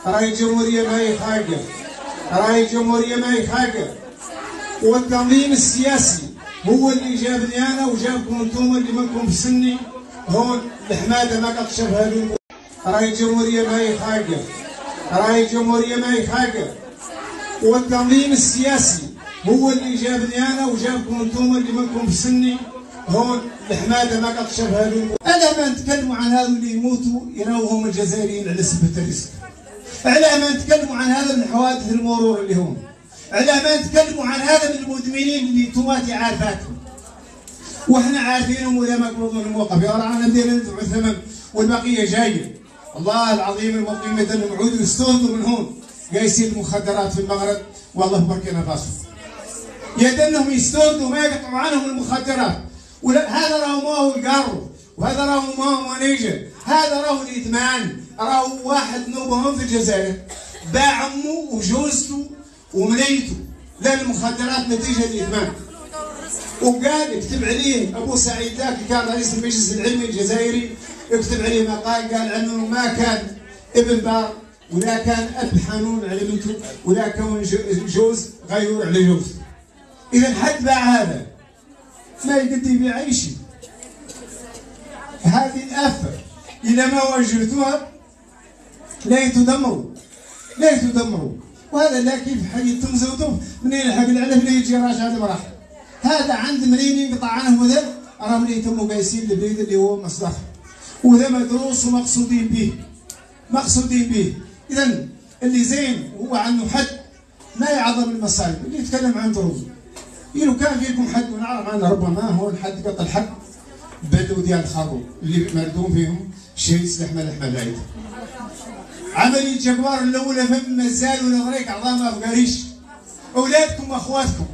راهي الجمهورية ما هي خاقة، راهي الجمهورية ما هي خاقة، والتنظيم السياسي هو اللي جابني أنا وجابكم أنتم اللي منكم في سني هون الحمادة ما قد شافها لي. راهي الجمهورية ما هي خاقة، راهي الجمهورية ما هي خاقة، والتنظيم السياسي هو اللي جابني أنا وجابكم أنتم اللي منكم في سني هون الحمادة ما قد شافها لي. ألا ما نتكلموا عن هذول اللي يموتوا يراوهم الجزائريين على سبة الرزق؟ على ما نتكلموا عن هذا من حوادث المرور اللي هم؟ على ما نتكلموا عن هذا من المدمنين اللي انتم عارفاتهم واحنا عارفينهم ولا مقبوضون الموقف؟ يا رانا بدينا ندفعوا الثمن والبقيه جايه. الله العظيم المقيم مثلا نعودوا يستوردوا من هون قايسين المخدرات في المغرب والله في بوركينا فاسو. يا انهم يستوردوا ما يقطعوا عنهم المخدرات. هذا راهو ما هو القارو وهذا راهو ما هو منيجر، هذا راهو الادمان. راهو واحد نوبهم في الجزائر باع امه وجوزته ومنيته للمخدرات نتيجه الادمان. وقال اكتب عليه ابو سعيد ذاك كان رئيس المجلس العلمي الجزائري، اكتب عليه مقال قال عنه ما كان ابن بار ولا كان اب حنون على بنته ولا كان جوز غيور على جوزه. اذا حد باع هذا ما يقدر يبيع اي شيء. هذه الافه اذا ما واجهتوها لا تدمروا، لا تدمروا. وهذا لا كيف حيتم زودوه منين الحق العلف لا يجي راجع لمراحل. هذا عند منين ينقطع عنه وذا راه منين يتموا قايسين البريد اللي هو مصدر، وذا مدروس ومقصودين به، مقصودين به. اذا اللي زين هو عنه حد ما يعظم المصائب، اللي يتكلم عن ضروب. لو كان فيكم حد ونعرف عنه ربما هو الحد قط الحد بدو ديال الخروب اللي مردوم فيهم شيء سلاح ملح ملايين. عملية جبار الأولى فم مازال ولا غريك عظام ما بقاريش. أولادكم وأخواتكم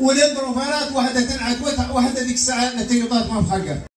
ولاد رفارات واحدة تنعت واحدة ديك الساعة نتيجة ما بخلقها.